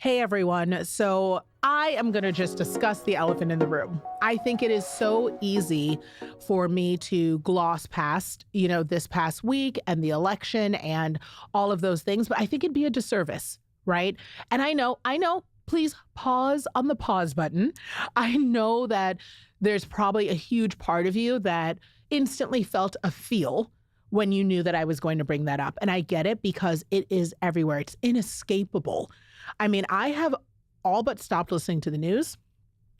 Hey everyone. So I am going to just discuss the elephant in the room. I think it is so easy for me to gloss past, this past week and the election and all of those things, but I think it'd be a disservice, right? And I know, please pause on the pause button. I know that there's probably a huge part of you that instantly felt a feel when you knew that I was going to bring that up. And I get it because it is everywhere. It's inescapable. I mean, I have all but stopped listening to the news.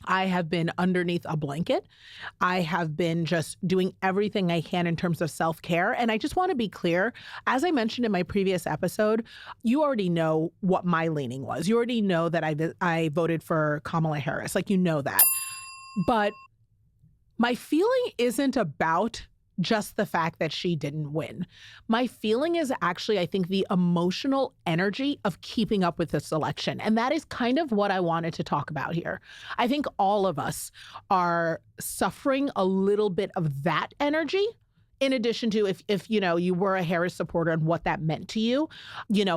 I have been underneath a blanket. I have been just doing everything I can in terms of self-care. And I just want to be clear, as I mentioned in my previous episode, you already know what my leaning was. You already know that I voted for Kamala Harris. Like, you know that. But my feeling isn't about just the fact that she didn't win. My feeling is actually, I think, the emotional energy of keeping up with this election. And that is kind of what I wanted to talk about here. I think all of us are suffering a little bit of that energy. In addition to if you were a Harris supporter and what that meant to you,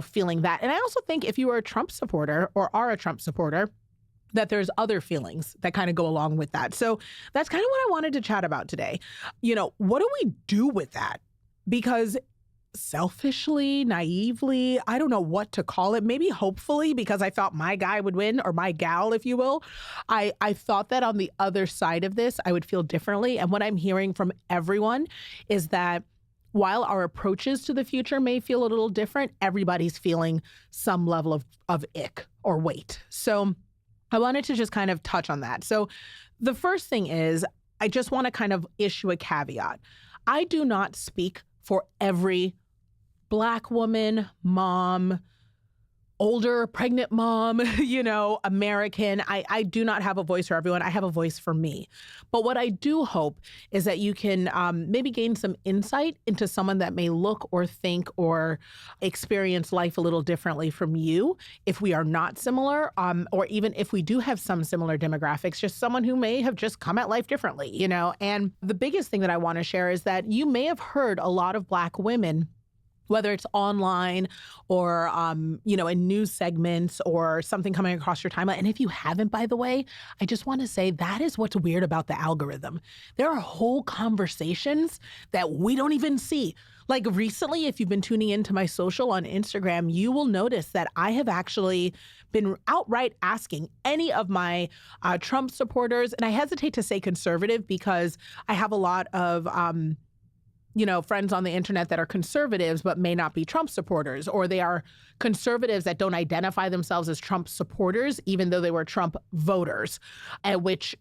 feeling that. And I also think if you were a Trump supporter or are a Trump supporter, that there's other feelings that kind of go along with that. So that's kind of what I wanted to chat about today. What do we do with that? Because selfishly, naively, I don't know what to call it. Maybe hopefully, because I thought my guy would win, or my gal, if you will. I thought that on the other side of this, I would feel differently. And what I'm hearing from everyone is that while our approaches to the future may feel a little different, everybody's feeling some level of ick or weight. So I wanted to just kind of touch on that. So the first thing is, I just want to kind of issue a caveat. I do not speak for every Black woman, mom, older, pregnant mom, American. I do not have a voice for everyone. I have a voice for me. But what I do hope is that you can maybe gain some insight into someone that may look or think or experience life a little differently from you if we are not similar, or even if we do have some similar demographics, just someone who may have just come at life differently, And the biggest thing that I want to share is that you may have heard a lot of Black women, whether it's online or, in news segments or something coming across your timeline. And if you haven't, by the way, I just want to say that is what's weird about the algorithm. There are whole conversations that we don't even see. Like recently, if you've been tuning into my social on Instagram, you will notice that I have actually been outright asking any of my Trump supporters, and I hesitate to say conservative because I have a lot of friends on the internet that are conservatives but may not be Trump supporters, or they are conservatives that don't identify themselves as Trump supporters, even though they were Trump voters, at which,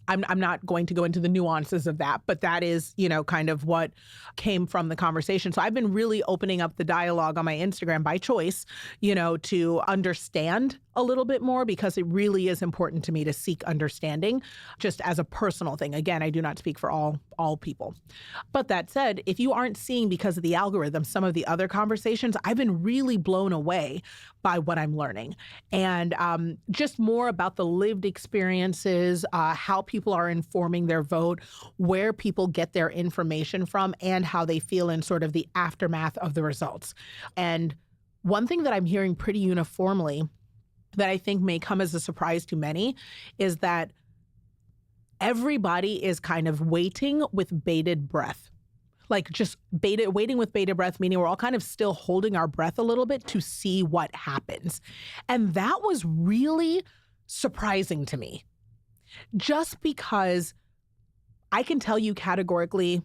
I'm not going to go into the nuances of that, but that is, kind of what came from the conversation. So I've been really opening up the dialogue on my Instagram by choice, to understand a little bit more, because it really is important to me to seek understanding just as a personal thing. Again, I do not speak for all people. But that said, if you aren't seeing, because of the algorithm, some of the other conversations, I've been really blown away by what I'm learning. And just more about the lived experiences, how people are informing their vote, where people get their information from, and how they feel in sort of the aftermath of the results. And one thing that I'm hearing pretty uniformly that I think may come as a surprise to many is that everybody is kind of waiting with bated breath. Like just waiting with bated breath, meaning we're all kind of still holding our breath a little bit to see what happens. And that was really surprising to me, just because I can tell you categorically,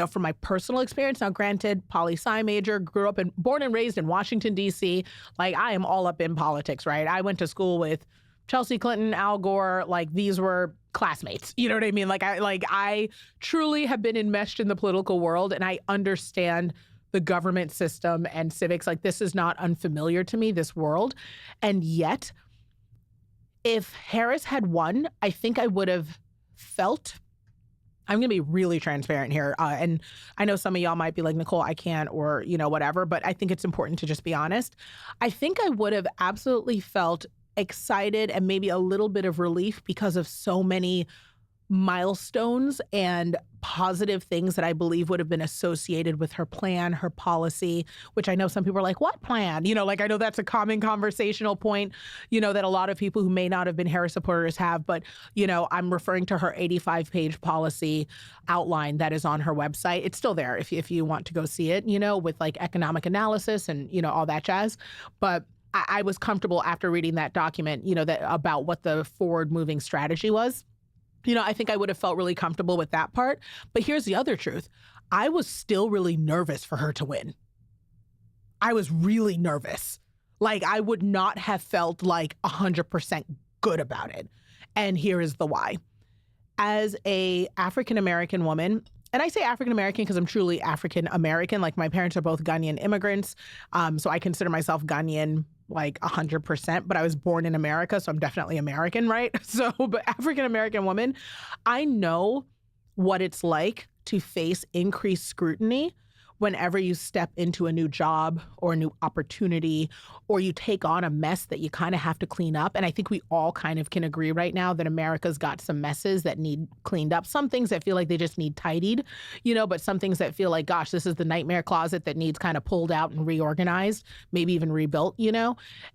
from my personal experience. Now, granted, poli-sci major, born and raised in Washington, D.C. Like, I am all up in politics, right? I went to school with Chelsea Clinton, Al Gore. Like, these were classmates. You know what I mean? I truly have been enmeshed in the political world, and I understand the government system and civics. Like, this is not unfamiliar to me, this world. And yet, if Harris had won, I think I would have felt, I'm going to be really transparent here. And I know some of y'all might be like, Nicole, I can't, or, whatever, but I think it's important to just be honest. I think I would have absolutely felt excited and maybe a little bit of relief because of so many milestones and positive things that I believe would have been associated with her plan, her policy, which I know some people are like, what plan? Like I know that's a common conversational point, that a lot of people who may not have been Harris supporters have, but, I'm referring to her 85-page policy outline that is on her website. It's still there if you want to go see it, with like economic analysis and, all that jazz. But I was comfortable after reading that document, that about what the forward moving strategy was. I think I would have felt really comfortable with that part. But here's the other truth. I was still really nervous for her to win. I was really nervous. Like I would not have felt like 100% good about it. And here is the why. As a African-American woman, and I say African-American because I'm truly African-American, like my parents are both Ghanaian immigrants. So I consider myself Ghanaian like 100%, but I was born in America, so I'm definitely American, right? So, but African-American woman, I know what it's like to face increased scrutiny whenever you step into a new job or a new opportunity, or you take on a mess that you kind of have to clean up. And I think we all kind of can agree right now that America's got some messes that need cleaned up. Some things that feel like they just need tidied, but some things that feel like, gosh, this is the nightmare closet that needs kind of pulled out and reorganized, maybe even rebuilt,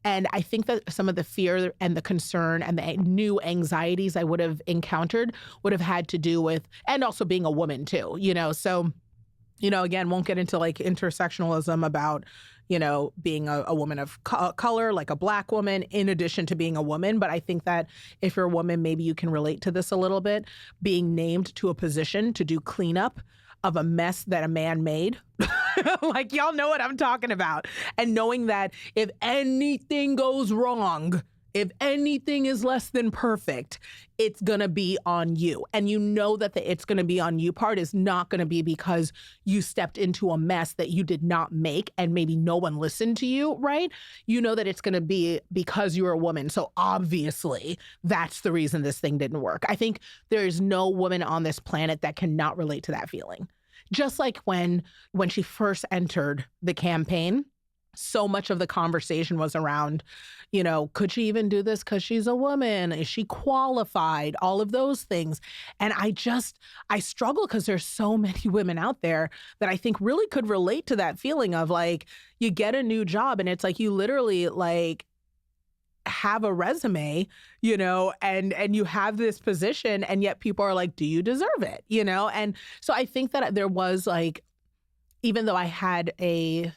And I think that some of the fear and the concern and the new anxieties I would have encountered would have had to do with, and also being a woman too, so again, won't get into like intersectionalism about, being a woman of color, like a Black woman, in addition to being a woman. But I think that if you're a woman, maybe you can relate to this a little bit. Being named to a position to do cleanup of a mess that a man made. Like, y'all know what I'm talking about. And knowing that if anything goes wrong, if anything is less than perfect, it's going to be on you. And you know that the it's going to be on you part is not going to be because you stepped into a mess that you did not make and maybe no one listened to you, right? You know that it's going to be because you're a woman. So obviously, that's the reason this thing didn't work. I think there is no woman on this planet that cannot relate to that feeling. Just like when she first entered the campaign, so much of the conversation was around, could she even do this because she's a woman? Is she qualified? All of those things. And I struggle because there's so many women out there that I think really could relate to that feeling of like, you get a new job and it's like you literally like have a resume, and you have this position and yet people are like, do you deserve it? And so I think that there was like, even though I had a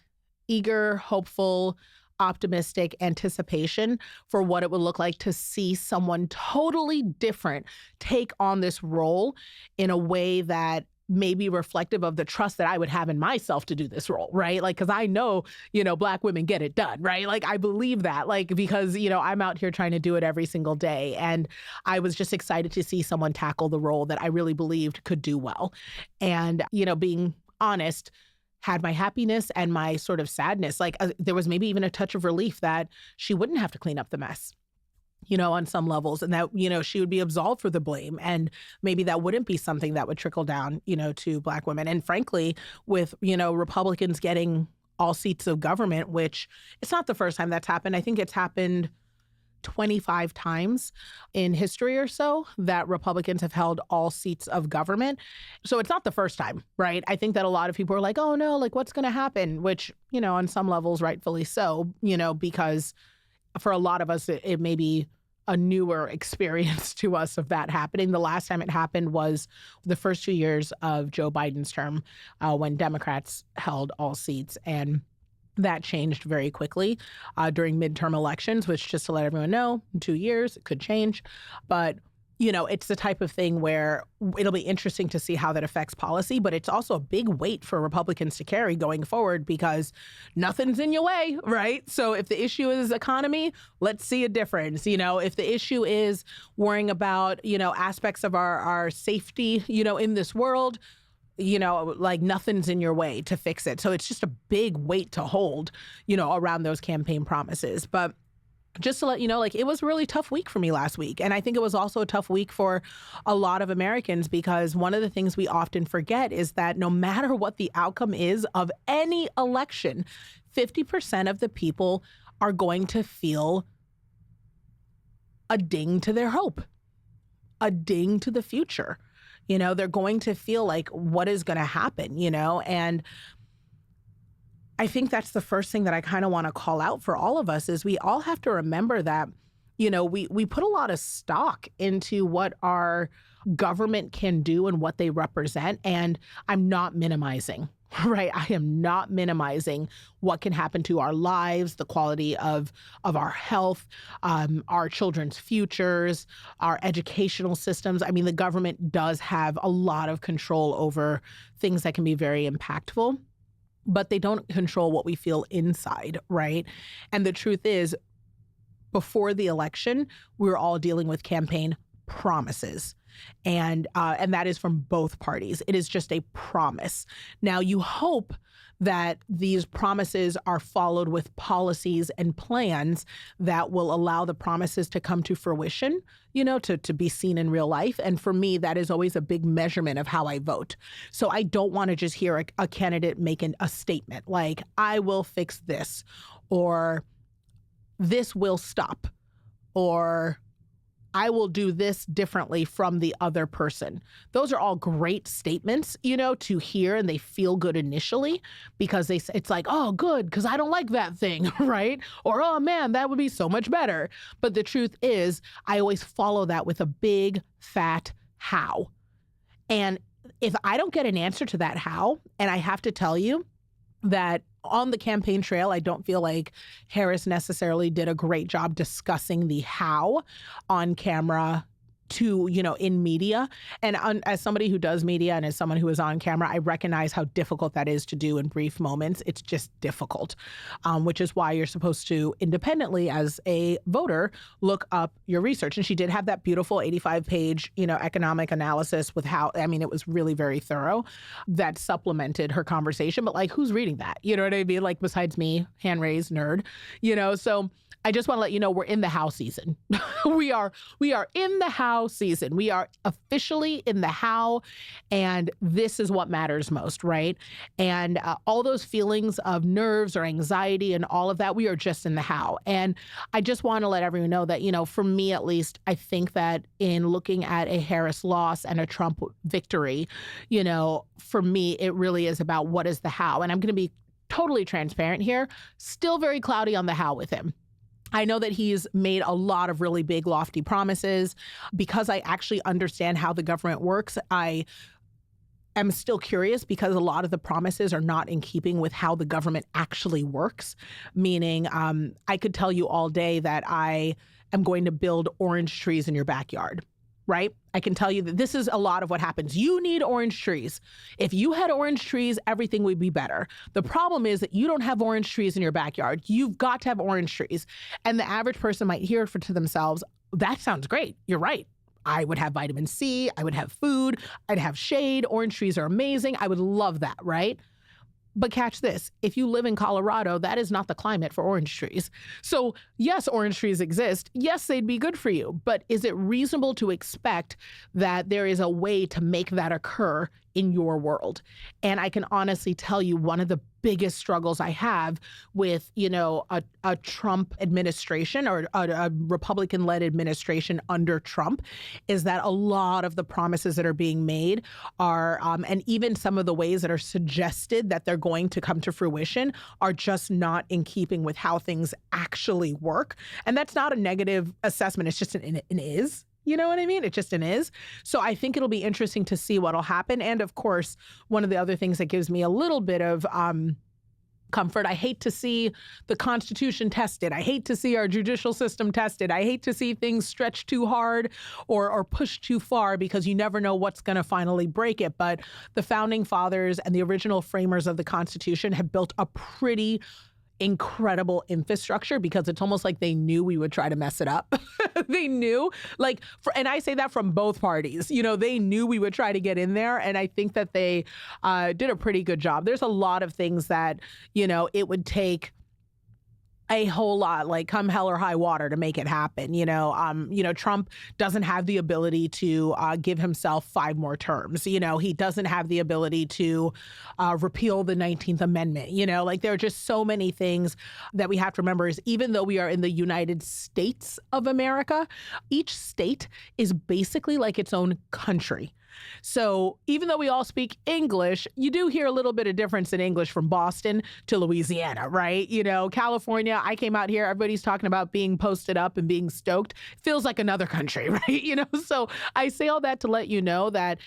eager, hopeful, optimistic anticipation for what it would look like to see someone totally different take on this role in a way that may be reflective of the trust that I would have in myself to do this role, right? Like, because I know, Black women get it done, right? Like, I believe that, like, because, I'm out here trying to do it every single day. And I was just excited to see someone tackle the role that I really believed could do well. And, being honest, had my happiness and my sort of sadness. Like there was maybe even a touch of relief that she wouldn't have to clean up the mess, on some levels, and that, she would be absolved for the blame. And maybe that wouldn't be something that would trickle down, to Black women. And frankly, with, Republicans getting all seats of government, which it's not the first time that's happened. I think it's happened 25 times in history or so that Republicans have held all seats of government. So it's not the first time, right? I think that a lot of people are like, oh no, like what's going to happen? Which, on some levels, rightfully so, because for a lot of us, it may be a newer experience to us of that happening. The last time it happened was the first 2 years of Joe Biden's term when Democrats held all seats. And that changed very quickly during midterm elections, which, just to let everyone know, in 2 years, it could change. But, it's the type of thing where it'll be interesting to see how that affects policy, but it's also a big weight for Republicans to carry going forward because nothing's in your way, right? So if the issue is economy, let's see a difference. If the issue is worrying about, aspects of our safety, in this world, like nothing's in your way to fix it. So it's just a big weight to hold, around those campaign promises. But just to let you know, like it was a really tough week for me last week. And I think it was also a tough week for a lot of Americans because one of the things we often forget is that no matter what the outcome is of any election, 50% of the people are going to feel a ding to their hope. a ding to the future. They're going to feel like, what is going to happen, And I think that's the first thing that I kind of want to call out for all of us is we all have to remember that, we put a lot of stock into what our government can do and what they represent. And I'm not minimizing, right? I am not minimizing what can happen to our lives, the quality of our health, our children's futures, our educational systems. I mean, the government does have a lot of control over things that can be very impactful, but they don't control what we feel inside, right? And the truth is, before the election, we were all dealing with campaign promises. And that is from both parties. It is just a promise. Now, you hope that these promises are followed with policies and plans that will allow the promises to come to fruition, to be seen in real life. And for me, that is always a big measurement of how I vote. So I don't want to just hear a candidate making a statement like, I will fix this, or this will stop, or I will do this differently from the other person. Those are all great statements, to hear, and they feel good initially because it's like, oh, good, because I don't like that thing, right? Or, oh man, that would be so much better. But the truth is, I always follow that with a big, fat how. And if I don't get an answer to that how, and I have to tell you that on the campaign trail, I don't feel like Harris necessarily did a great job discussing the how on camera to, in media. And as somebody who does media and as someone who is on camera, I recognize how difficult that is to do in brief moments. It's just difficult, which is why you're supposed to independently as a voter look up your research. And she did have that beautiful 85-page, economic analysis with it was really very thorough that supplemented her conversation. But like, who's reading that? You know what I mean? Like, besides me, hand raised nerd, so I just want to let you know we're in the how season. we are in the how season. We are officially in the how, and this is what matters most, right? And all those feelings of nerves or anxiety and all of that, we are just in the how. And I just want to let everyone know that, for me at least, I think that in looking at a Harris loss and a Trump victory, for me, it really is about what is the how. And I'm going to be totally transparent here, still very cloudy on the how with him. I know that he's made a lot of really big, lofty promises. Because I actually understand how the government works, I am still curious because a lot of the promises are not in keeping with how the government actually works. Meaning, I could tell you all day that I am going to build orange trees in your backyard. Right? I can tell you that this is a lot of what happens. You need orange trees. If you had orange trees, everything would be better. The problem is that you don't have orange trees in your backyard. You've got to have orange trees. And the average person might hear it to themselves, that sounds great. You're right. I would have vitamin C. I would have food. I'd have shade. Orange trees are amazing. I would love that, right? But catch this, if you live in Colorado, that is not the climate for orange trees. So yes, orange trees exist. Yes, they'd be good for you. But is it reasonable to expect that there is a way to make that occur in your world? And I can honestly tell you one of the biggest struggles I have with, a Trump administration or a Republican-led administration under Trump is that a lot of the promises that are being made are, and even some of the ways that are suggested that they're going to come to fruition are just not in keeping with how things actually work. And that's not a negative assessment. It's just an is. You know what I mean? It's just an is. So I think it'll be interesting to see what'll happen. And of course, one of the other things that gives me a little bit of comfort, I hate to see the Constitution tested. I hate to see our judicial system tested. I hate to see things stretched too hard or pushed too far because you never know what's going to finally break it. But the founding fathers and the original framers of the Constitution have built a pretty incredible infrastructure because it's almost like they knew we would try to mess it up. They knew, and I say that from both parties, they knew we would try to get in there. And I think that they did a pretty good job. There's a lot of things that, it would take A whole lot, like come hell or high water to make it happen. Trump doesn't have the ability to give himself 5 more terms. He doesn't have the ability to repeal the 19th Amendment. Like there are just so many things that we have to remember is even though we are in the United States of America, each state is basically like its own country. So even though we all speak English, you do hear a little bit of difference in English from Boston to Louisiana, right? California, I came out here, everybody's talking about being posted up and being stoked. Feels like another country, right? So I say all that to let you know that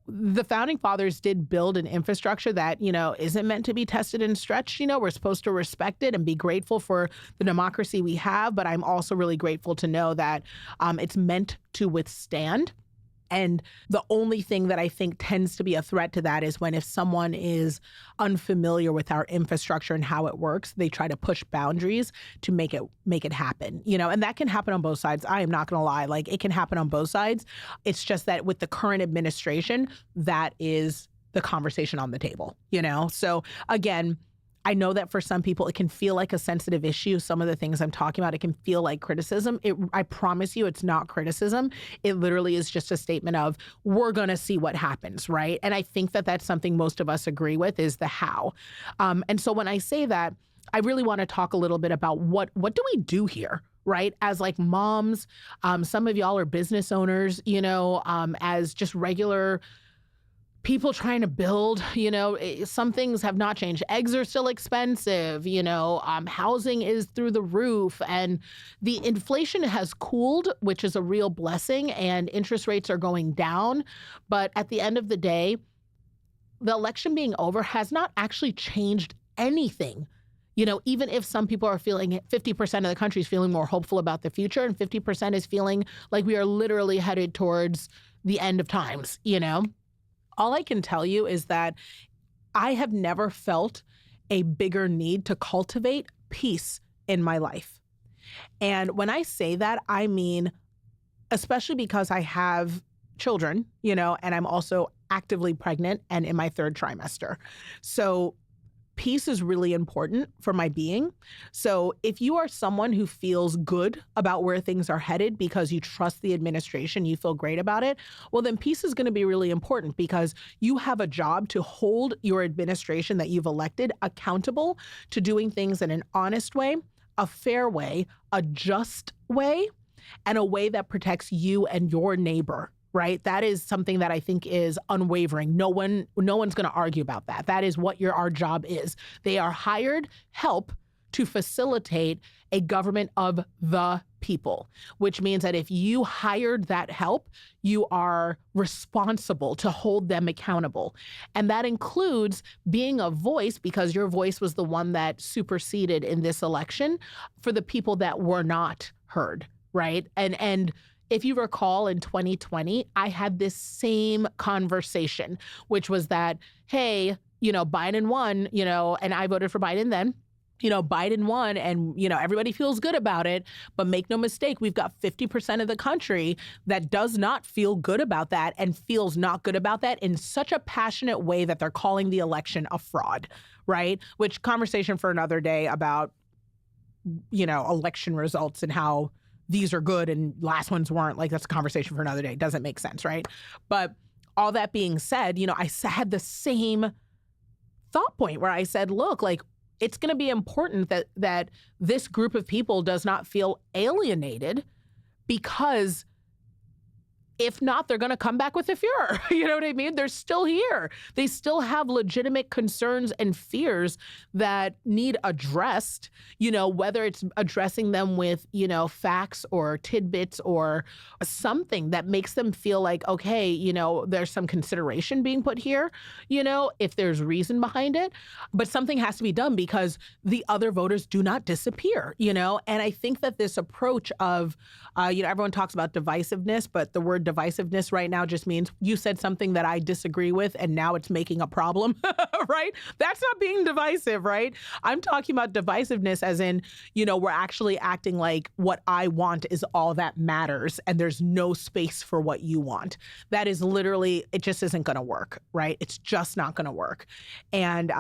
the founding fathers did build an infrastructure that, isn't meant to be tested and stretched. We're supposed to respect it and be grateful for the democracy we have. But I'm also really grateful to know that it's meant to withstand. And the only thing that I think tends to be a threat to that is when if someone is unfamiliar with our infrastructure and how it works, they try to push boundaries to make it happen. And that can happen on both sides. I am not going to lie. Like it can happen on both sides. It's just that with the current administration, that is the conversation on the table, So again, I know that for some people, it can feel like a sensitive issue. Some of the things I'm talking about, it can feel like criticism. I promise you it's not criticism. It literally is just a statement of, we're going to see what happens, right? And I think that that's something most of us agree with is the how. And so when I say that, I really want to talk a little bit about what do we do here? Right? As like moms, some of y'all are business owners, as just regular people trying to build, some things have not changed. Eggs are still expensive, housing is through the roof, and the inflation has cooled, which is a real blessing, and interest rates are going down. But at the end of the day, the election being over has not actually changed anything. Even if some people are feeling 50% of the country is feeling more hopeful about the future and 50% is feeling like we are literally headed towards the end of times, All I can tell you is that I have never felt a bigger need to cultivate peace in my life. And when I say that, I mean, especially because I have children, and I'm also actively pregnant and in my 3rd trimester. So peace is really important for my being. So if you are someone who feels good about where things are headed because you trust the administration, you feel great about it, well, then peace is going to be really important because you have a job to hold your administration that you've elected accountable to doing things in an honest way, a fair way, a just way, and a way that protects you and your neighbor. Right? That is something that I think is unwavering. No one's going to argue about that. That is what our job is. They are hired help to facilitate a government of the people, which means that if you hired that help, you are responsible to hold them accountable. And that includes being a voice, because your voice was the one that superseded in this election, for the people that were not heard, right? And if you recall, in 2020, I had this same conversation, which was that, hey, Biden won, and I voted for Biden then. Biden won and, everybody feels good about it. But make no mistake, we've got 50% of the country that does not feel good about that and feels not good about that in such a passionate way that they're calling the election a fraud, right? Which conversation for another day about, election results and how these are good and last ones weren't. Like, that's a conversation for another day. It doesn't make sense, right? But all that being said, I had the same thought point where I said, look, like, it's going to be important that this group of people does not feel alienated, because if not, they're going to come back with the Fuhrer. You know what I mean? They're still here. They still have legitimate concerns and fears that need addressed, whether it's addressing them with, facts or tidbits or something that makes them feel like, okay, there's some consideration being put here, if there's reason behind it. But something has to be done because the other voters do not disappear, And I think that this approach of, everyone talks about divisiveness, but the word divisiveness right now just means you said something that I disagree with and now it's making a problem, right? That's not being divisive, right? I'm talking about divisiveness as in, we're actually acting like what I want is all that matters and there's no space for what you want. That is literally, it just isn't going to work, right? It's just not going to work. And,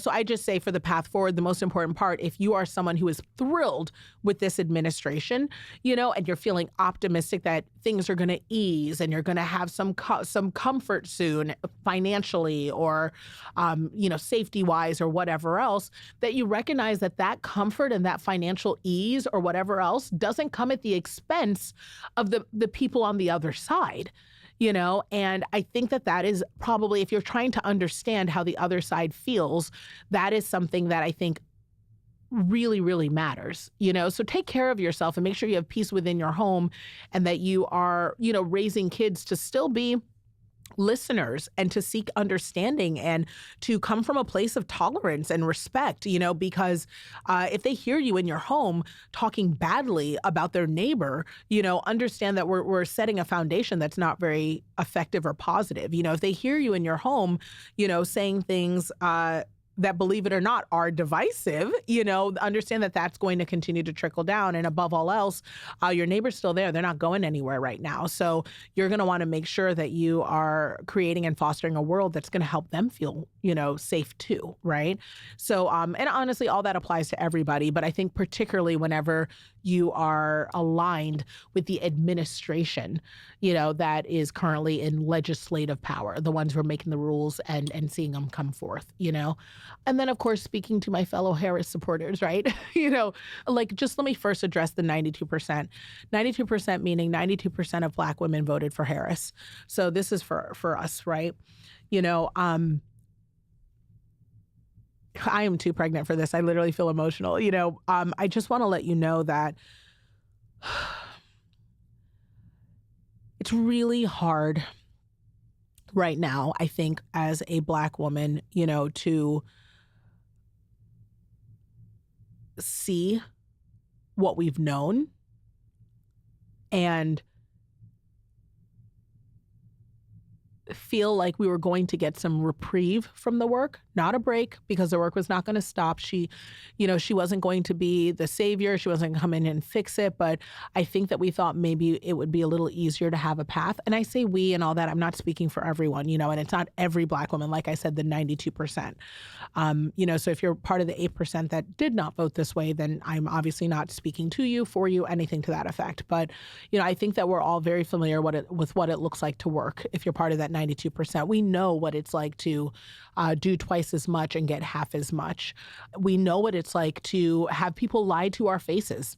so I just say for the path forward, the most important part, if you are someone who is thrilled with this administration, and you're feeling optimistic that things are going to ease and you're going to have some comfort soon financially or, safety-wise or whatever else, that you recognize that comfort and that financial ease or whatever else doesn't come at the expense of the people on the other side. And I think that is probably, if you're trying to understand how the other side feels, that is something that I think really, really matters, So take care of yourself and make sure you have peace within your home and that you are, raising kids to still be listeners and to seek understanding and to come from a place of tolerance and respect, because if they hear you in your home talking badly about their neighbor, understand that we're setting a foundation that's not very effective or positive. If they hear you in your home, saying things that, believe it or not, are divisive, understand that that's going to continue to trickle down. And above all else, your neighbor's still there. They're not going anywhere right now. So you're going to want to make sure that you are creating and fostering a world that's going to help them feel, safe too, right? So, and honestly, all that applies to everybody. But I think particularly whenever you are aligned with the administration, that is currently in legislative power, the ones who are making the rules and seeing them come forth, And then, of course, speaking to my fellow Harris supporters, right? Just let me first address the 92%. 92% meaning 92% of Black women voted for Harris. So this is for us, right? I am too pregnant for this. I literally feel emotional. I just want to let you know that it's really hard right now, I think, as a Black woman, to see what we've known and feel like we were going to get some reprieve from the work, not a break, because the work was not going to stop. She wasn't going to be the savior. She wasn't going to come in and fix it. But I think that we thought maybe it would be a little easier to have a path. And I say we and all that. I'm not speaking for everyone, and it's not every Black woman. Like I said, the 92%. So if you're part of the 8% that did not vote this way, then I'm obviously not speaking to you, for you, anything to that effect. But, I think that we're all very familiar with what it looks like to work. If you're part of that 92%, we know what it's like to do twice as much and get half as much. We know what it's like to have people lie to our faces,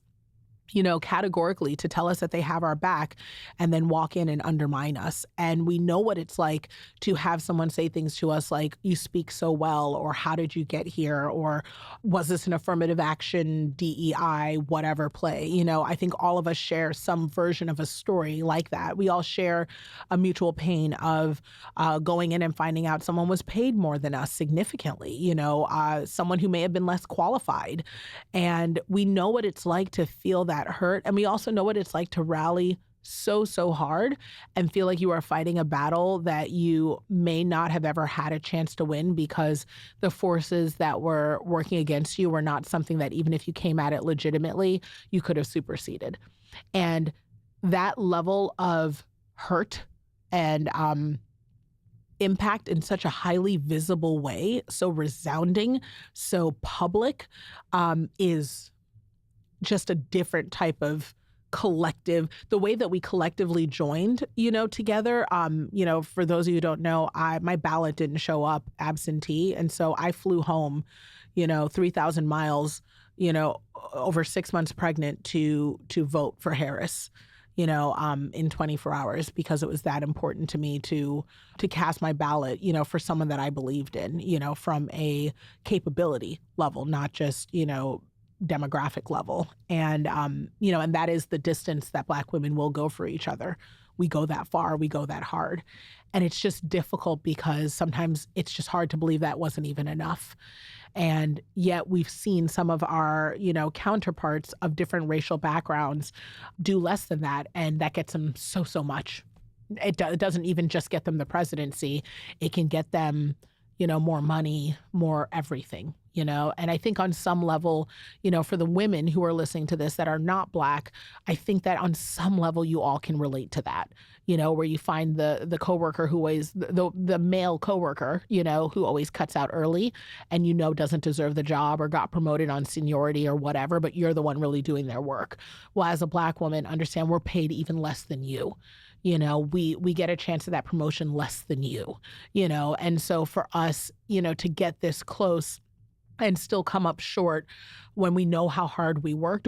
categorically, to tell us that they have our back and then walk in and undermine us. And we know what it's like to have someone say things to us like, you speak so well, or how did you get here? Or was this an affirmative action, DEI, whatever play? I think all of us share some version of a story like that. We all share a mutual pain of going in and finding out someone was paid more than us significantly, someone who may have been less qualified. And we know what it's like to feel that hurt. And we also know what it's like to rally so hard and feel like you are fighting a battle that you may not have ever had a chance to win because the forces that were working against you were not something that, even if you came at it legitimately, you could have superseded. And that level of hurt and impact in such a highly visible way, so resounding, so public, is just a different type of collective, the way that we collectively joined, together. For those of you who don't know, my ballot didn't show up absentee. And so I flew home, 3,000 miles, over 6 months pregnant to vote for Harris, in 24 hours, because it was that important to me to cast my ballot, for someone that I believed in, from a capability level, not just, demographic level. And, and that is the distance that Black women will go for each other we go that far, we go that hard. And it's just difficult because sometimes it's just hard to believe that wasn't even enough. And yet we've seen some of our, counterparts of different racial backgrounds do less than that. And that gets them so much. It doesn't even just get them the presidency. It can get them, more money, more everything, And I think on some level, for the women who are listening to this that are not Black, I think that on some level you all can relate to that, where you find the coworker who always, the male coworker, who always cuts out early and doesn't deserve the job or got promoted on seniority or whatever, but you're the one really doing their work. Well, as a Black woman, understand we're paid even less than you. We get a chance at that promotion less than you, and so for us, to get this close and still come up short when we know how hard we worked,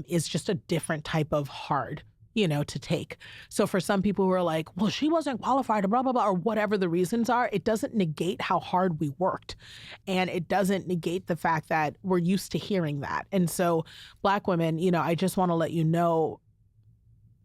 is just a different type of hard, to take. So for some people who are like, well, she wasn't qualified, or blah, blah, blah, or whatever the reasons are, it doesn't negate how hard we worked. And it doesn't negate the fact that we're used to hearing that. And so Black women, I just want to let you know,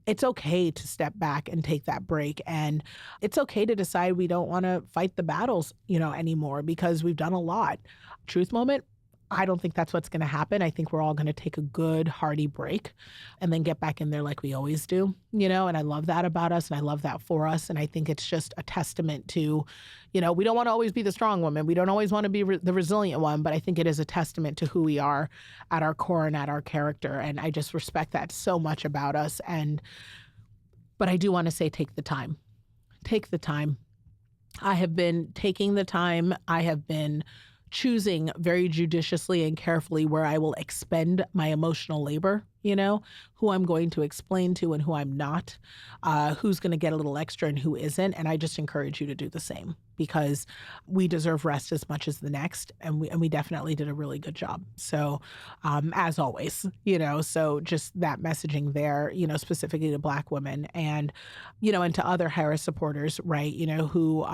it's okay to step back and take that break. And it's okay to decide we don't want to fight the battles, anymore because we've done a lot. Truth moment, I don't think that's what's going to happen. I think we're all going to take a good, hearty break and then get back in there like we always do, and I love that about us and I love that for us. And I think it's just a testament to, we don't want to always be the strong woman. We don't always want to be the resilient one, but I think it is a testament to who we are at our core and at our character. And I just respect that so much about us. But I do want to say, take the time. Take the time. I have been taking the time. I have been choosing very judiciously and carefully where I will expend my emotional labor, who I'm going to explain to and who I'm not, who's going to get a little extra and who isn't. And I just encourage you to do the same because we deserve rest as much as the next. And we definitely did a really good job. So as always, so just that messaging there, specifically to Black women and, and to other Harris supporters, right, who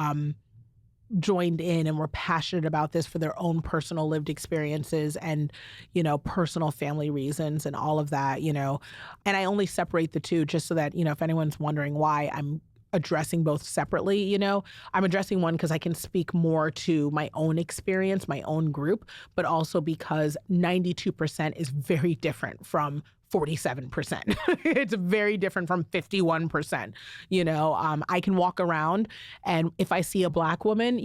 joined in and were passionate about this for their own personal lived experiences and, personal family reasons and all of that, and I only separate the two just so that, if anyone's wondering why I'm addressing both separately, I'm addressing one because I can speak more to my own experience, my own group, but also because 92% is very different from 47%. It's very different from 51%. I can walk around and if I see a Black woman,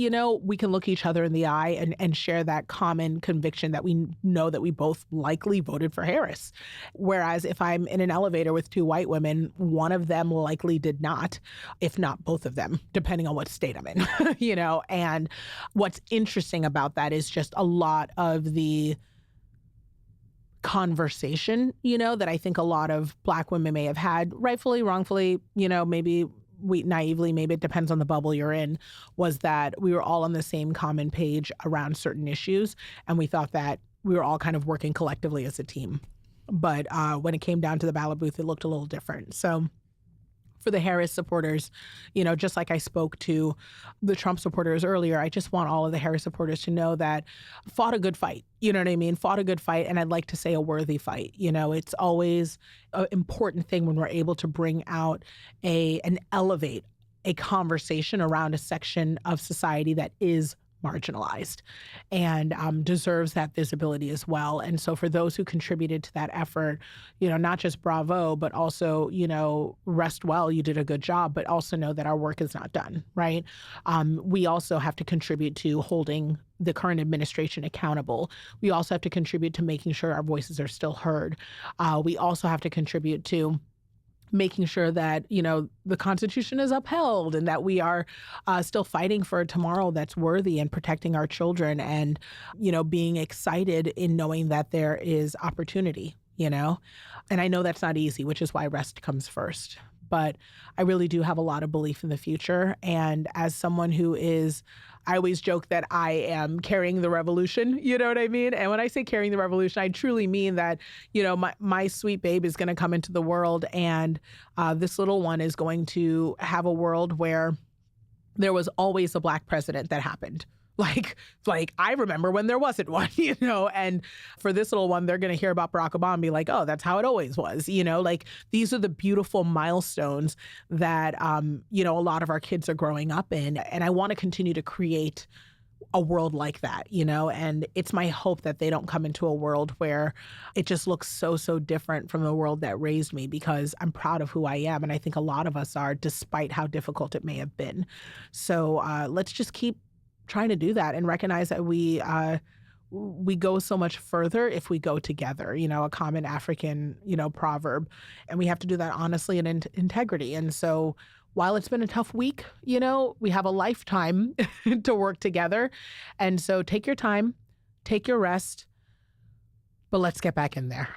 we can look each other in the eye and share that common conviction that we know that we both likely voted for Harris. Whereas if I'm in an elevator with two white women, one of them likely did not, if not both of them, depending on what state I'm in, and what's interesting about that is just a lot of the conversation, that I think a lot of Black women may have had, rightfully, wrongfully, maybe we naively, maybe it depends on the bubble you're in, was that we were all on the same common page around certain issues. And we thought that we were all kind of working collectively as a team. But when it came down to the ballot booth, it looked a little different. So for the Harris supporters, just like I spoke to the Trump supporters earlier, I just want all of the Harris supporters to know that fought a good fight. You know what I mean? Fought a good fight. And I'd like to say a worthy fight. It's always an important thing when we're able to bring out and elevate a conversation around a section of society that is marginalized and deserves that visibility as well. And so for those who contributed to that effort, not just bravo, but also, rest well, you did a good job, but also know that our work is not done, right? We also have to contribute to holding the current administration accountable. We also have to contribute to making sure our voices are still heard. We also have to contribute to making sure that, the Constitution is upheld and that we are still fighting for a tomorrow that's worthy and protecting our children and, being excited in knowing that there is opportunity, And I know that's not easy, which is why rest comes first. But I really do have a lot of belief in the future. And as someone I always joke that I am carrying the revolution, you know what I mean? And when I say carrying the revolution, I truly mean that, my sweet babe is going to come into the world and this little one is going to have a world where there was always a Black president that happened. Like I remember when there wasn't one, and for this little one, they're going to hear about Barack Obama and be like, oh, that's how it always was, like these are the beautiful milestones that, a lot of our kids are growing up in. And I want to continue to create a world like that, and it's my hope that they don't come into a world where it just looks so, so different from the world that raised me, because I'm proud of who I am. And I think a lot of us are, despite how difficult it may have been. So let's just keep trying to do that and recognize that we go so much further if we go together, a common African, proverb. And we have to do that honestly and in integrity. And so while it's been a tough week, we have a lifetime to work together. And so take your time, take your rest, but let's get back in there.